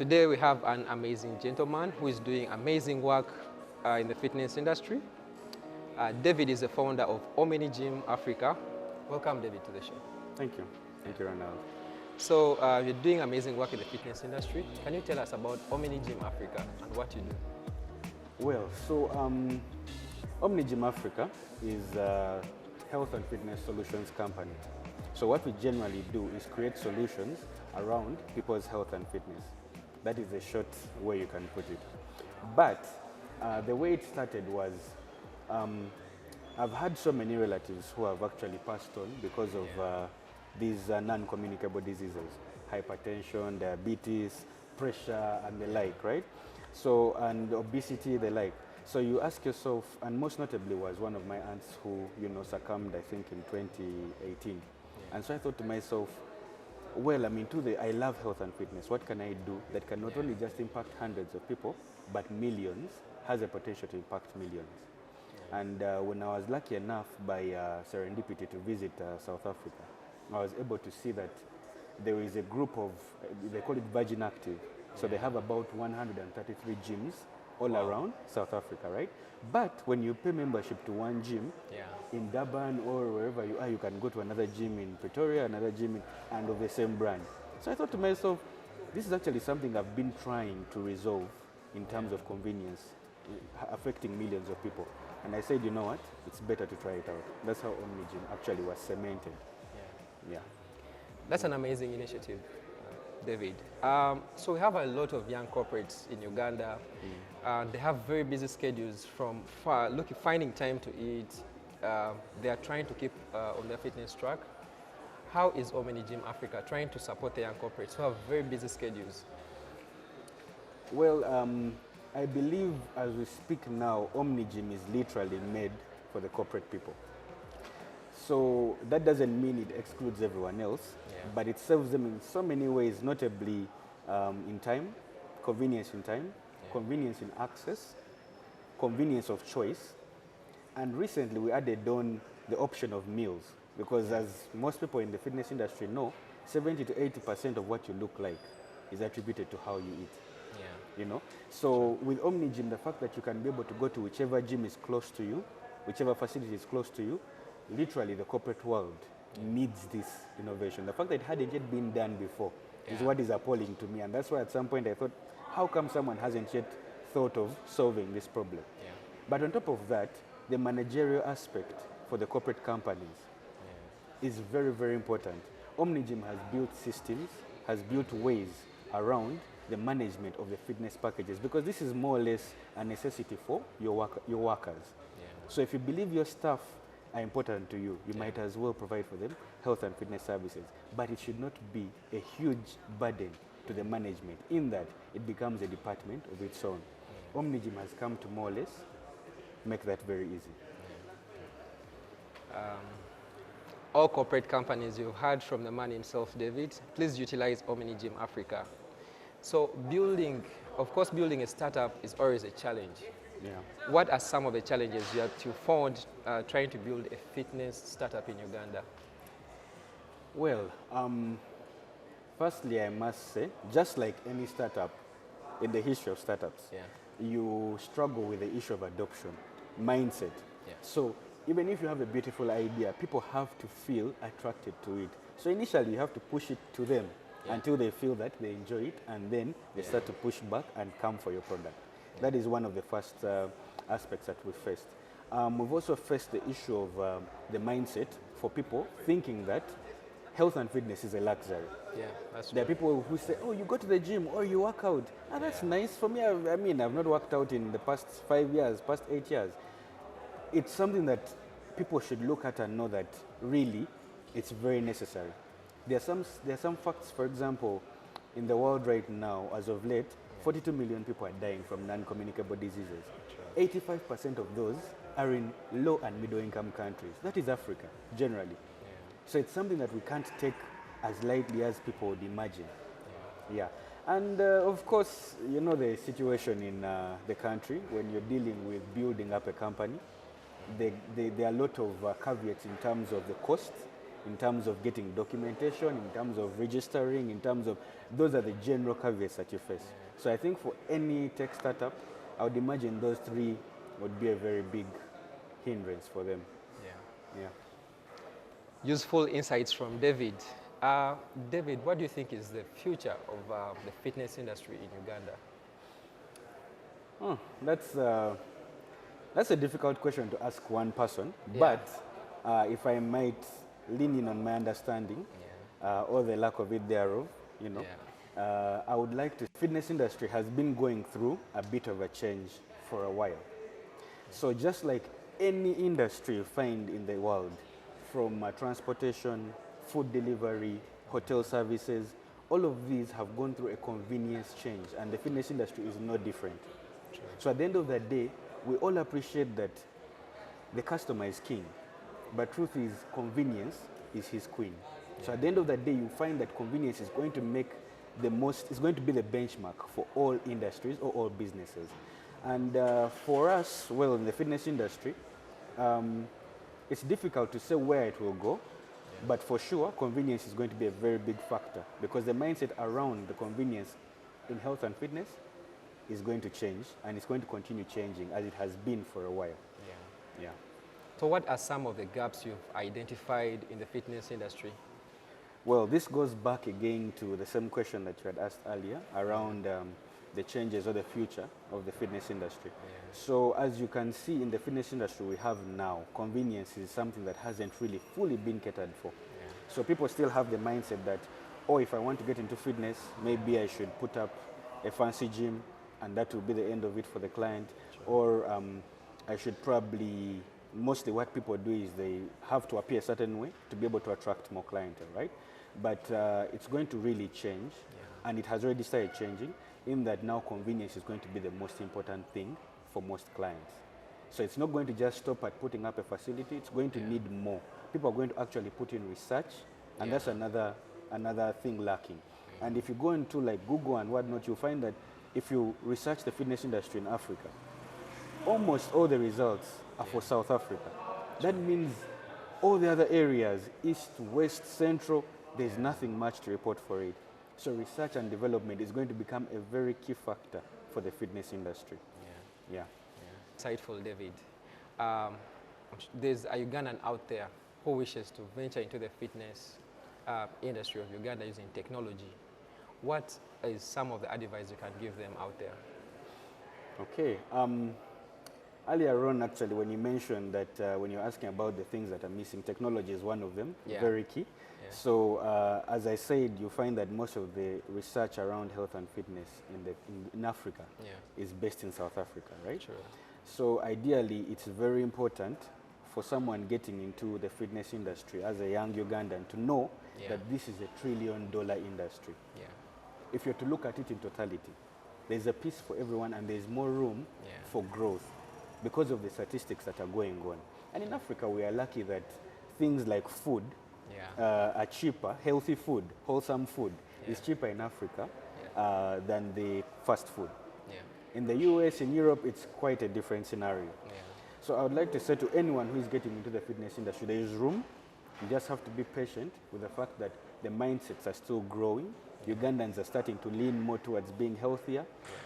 Today we have an amazing gentleman who is doing amazing work in the fitness industry. David is the founder of Omni Gym Africa. Welcome, David, to the show. Thank you. Thank you, Ronald. So you're doing amazing work in the fitness industry. Can you tell us about Omni Gym Africa and what you do? Well, so Omni Gym Africa is a health and fitness solutions company. So what we generally do is create solutions around people's health and fitness. That is a short way you can put it. But the way it started was, I've had so many relatives who have actually passed on because of these non-communicable diseases, hypertension, diabetes, pressure, and the like, right? So, and obesity, the like. So you ask yourself, and most notably was one of my aunts who, succumbed, I think, in 2018. And so I thought to myself, well, I love health and fitness. What can I do that can not only just impact hundreds of people, but millions, has a potential to impact millions? And when I was lucky enough by serendipity to visit South Africa, I was able to see that there is a group of, they call it Virgin Active. So they have about 133 gyms all around South Africa, right? But when you pay membership to one gym, in Durban or wherever you are, you can go to another gym in Pretoria, another gym and of the same brand. So I thought to myself, this is actually something I've been trying to resolve in terms of convenience, affecting millions of people. And I said, you know what, it's better to try it out. That's how Omni Gym actually was cemented. Yeah. That's an amazing initiative, David. So we have a lot of young corporates in Uganda. They have very busy schedules from finding time to eat. They are trying to keep on their fitness track. How is Omni Gym Africa trying to support the young corporates who have very busy schedules? Well, I believe as we speak now, Omni Gym is literally made for the corporate people. So that doesn't mean it excludes everyone else, but it serves them in so many ways, notably in time, convenience in time, convenience in access, convenience of choice. And recently we added on the option of meals, because as most people in the fitness industry know, 70 to 80% of what you look like is attributed to how you eat. So with Omni Gym, the fact that you can be able to go to whichever gym is close to you, whichever facility is close to you, literally the corporate world needs this innovation. The fact that it hadn't yet been done before is what is appalling to me. And that's why at some point I thought, how come someone hasn't yet thought of solving this problem? But on top of that, the managerial aspect for the corporate companies is very, very important. Omni Gym has built systems, has built ways around the management of the fitness packages, because this is more or less a necessity for your workers. So if you believe your staff are important to you, you might as well provide for them health and fitness services. But it should not be a huge burden to the management, in that it becomes a department of its own. Omni Gym has come to more or less make that very easy. All corporate companies, you've heard from the man himself, David, please utilize Omni Gym Africa. So building a startup is always a challenge. What are some of the challenges that you found trying to build a fitness startup in Uganda? Well, firstly, I must say, just like any startup in the history of startups, you struggle with the issue of adoption, mindset. So even if you have a beautiful idea, people have to feel attracted to it. So initially, you have to push it to them until they feel that they enjoy it, and then they start to push back and come for your product. That is one of the first aspects that we faced. We've also faced the issue of the mindset for people thinking that health and fitness is a luxury. That's true. There are people who say, oh, you go to the gym or you work out. That's nice. For me, I've not worked out in the past 5 years, past 8 years. It's something that people should look at and know that really it's very necessary. There are some facts, for example, in the world right now, as of late, 42 million people are dying from non-communicable diseases. 85% of those are in low and middle income countries. That is Africa, generally. So it's something that we can't take as lightly as people would imagine. And of course, you know the situation in the country when you're dealing with building up a company. There are a lot of caveats in terms of the cost in terms of getting documentation, in terms of registering, in terms of, those are the general caveats that you face. So I think for any tech startup, I would imagine those three would be a very big hindrance for them. Yeah. Yeah. Useful insights from David. David, what do you think is the future of the fitness industry in Uganda? Oh, that's a difficult question to ask one person, Yeah. but if I might lean in on my understanding, or the lack of it thereof, you know, I would like to. Fitness industry has been going through a bit of a change for a while. So just like any industry you find in the world, from transportation, food delivery, hotel services, all of these have gone through a convenience change, and the fitness industry is no different. True. So at the end of the day, we all appreciate that the customer is king, but truth is convenience is his queen. So at the end of the day, you find that convenience is going to make is going to be the benchmark for all industries or all businesses. And for us, well, in the fitness industry, it's difficult to say where it will go, but for sure, convenience is going to be a very big factor, because the mindset around the convenience in health and fitness is going to change, and it's going to continue changing as it has been for a while. Yeah. So what are some of the gaps you've identified in the fitness industry? Well, this goes back again to the same question that you had asked earlier around the changes or the future of the fitness industry. So as you can see in the fitness industry we have now, convenience is something that hasn't really fully been catered for. So people still have the mindset that, oh, if I want to get into fitness, maybe I should put up a fancy gym and that will be the end of it for the client. Or I should probably, mostly what people do is they have to appear a certain way to be able to attract more clientele, right? But it's going to really change, and it has already started changing, in that now convenience is going to be the most important thing for most clients. So it's not going to just stop at putting up a facility, it's going to need more. People are going to actually put in research, and that's another thing lacking. And if you go into like Google and whatnot, you'll find that if you research the fitness industry in Africa, almost all the results are for South Africa. That means all the other areas, East, West, Central, there's nothing much to report for it. So research and development is going to become a very key factor for the fitness industry. Yeah. Insightful, David. There's a Ugandan out there who wishes to venture into the fitness industry of Uganda using technology. What is some of the advice you can give them out there? Okay. Earlier on, actually, when you mentioned that when you're asking about the things that are missing, technology is one of them, very key. So as I said, you find that most of the research around health and fitness in Africa is based in South Africa, right? Sure. So ideally, it's very important for someone getting into the fitness industry as a young Ugandan to know that this is $1 trillion industry. If you're to look at it in totality, there's a piece for everyone, and there's more room for growth because of the statistics that are going on. And in Africa, we are lucky that things like food are cheaper. Healthy food, wholesome food is cheaper in Africa than the fast food. In the US, in Europe, it's quite a different scenario. So I would like to say to anyone who is getting into the fitness industry, there is room. You just have to be patient with the fact that the mindsets are still growing. Ugandans are starting to lean more towards being healthier.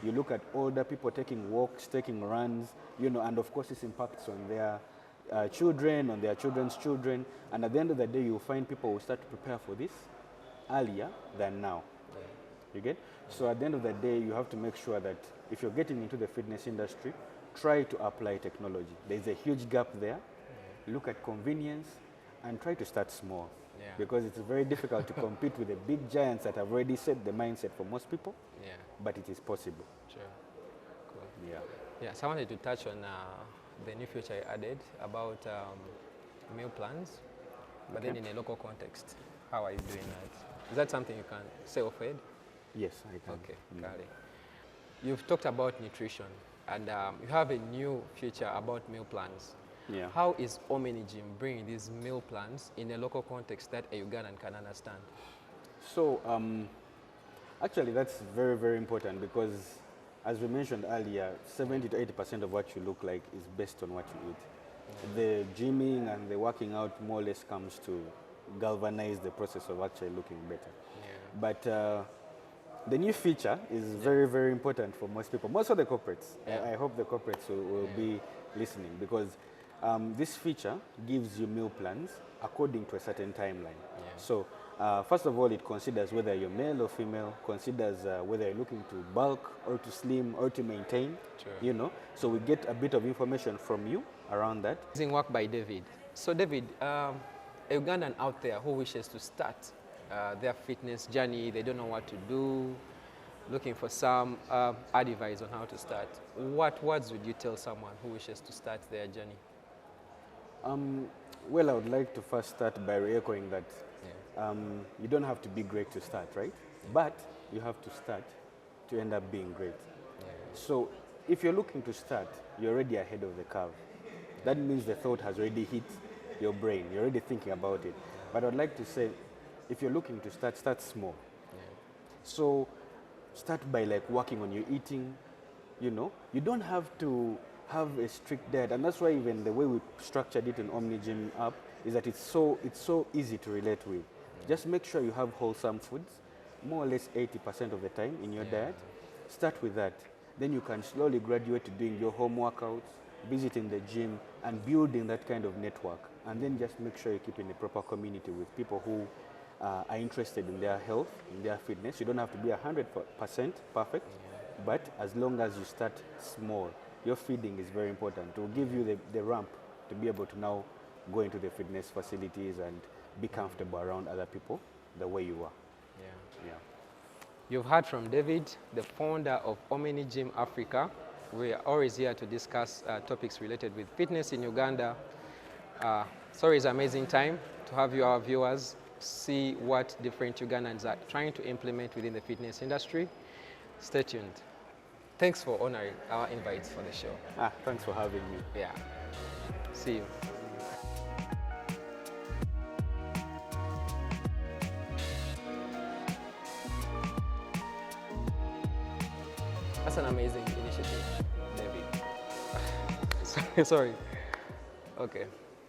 You look at older people taking walks, taking runs, you know, and of course this impacts on their children, on their children's children. And at the end of the day, you'll find people will start to prepare for this earlier than now. You get? So at the end of the day, you have to make sure that if you're getting into the fitness industry, try to apply technology. There's a huge gap there. Look at convenience and try to start small. Because it's very difficult to compete with the big giants that have already set the mindset for most people, but it is possible. Sure. Cool. So I wanted to touch on the new feature I added about meal plans, but then in a local context. How are you doing that? Is that something you can say off ahead? Yes, I can. Okay, got it. You've talked about nutrition, and you have a new feature about meal plans. How is Omni Gym bringing these meal plans in a local context that a Ugandan can understand? So, actually, that's very, very important because, as we mentioned earlier, 70 to 80% of what you look like is based on what you eat. The gymming and the working out more or less comes to galvanize the process of actually looking better. Yeah. But the new feature is very, very important for most people. Most of the corporates, I hope the corporates will be listening, because this feature gives you meal plans according to a certain timeline. Yeah. So first of all, it considers whether you're male or female, considers whether you're looking to bulk or to slim or to maintain, you know. So we get a bit of information from you around that. Amazing work by David. So David, a Ugandan out there who wishes to start their fitness journey, they don't know what to do, looking for some advice on how to start, what words would you tell someone who wishes to start their journey? Well, I would like to first start by re-echoing that you don't have to be great to start, right? But you have to start to end up being great. So if you're looking to start, you're already ahead of the curve. That means the thought has already hit your brain. You're already thinking about it. But I'd like to say, if you're looking to start, start small. So start by like working on your eating, you know. You don't have to have a strict diet, and that's why even the way we structured it in Omni Gym app is that it's so easy to relate with. Just make sure you have wholesome foods, more or less 80% of the time in your diet. Start with that. Then you can slowly graduate to doing your home workouts, visiting the gym, and building that kind of network. And then just make sure you keep in a proper community with people who are interested in their health, in their fitness. You don't have to be 100% perfect, but as long as you start small, your feeding is very important. It will give you the ramp to be able to now go into the fitness facilities and be comfortable around other people the way you are. You've heard from David, the founder of Omni Gym Africa. We are always here to discuss topics related with fitness in Uganda. Sorry, it's an amazing time to have you, our viewers, see what different Ugandans are trying to implement within the fitness industry. Stay tuned. Thanks for honoring our invite for the show. Thanks for having me. Yeah. See you. That's an amazing initiative, David. Sorry. Okay.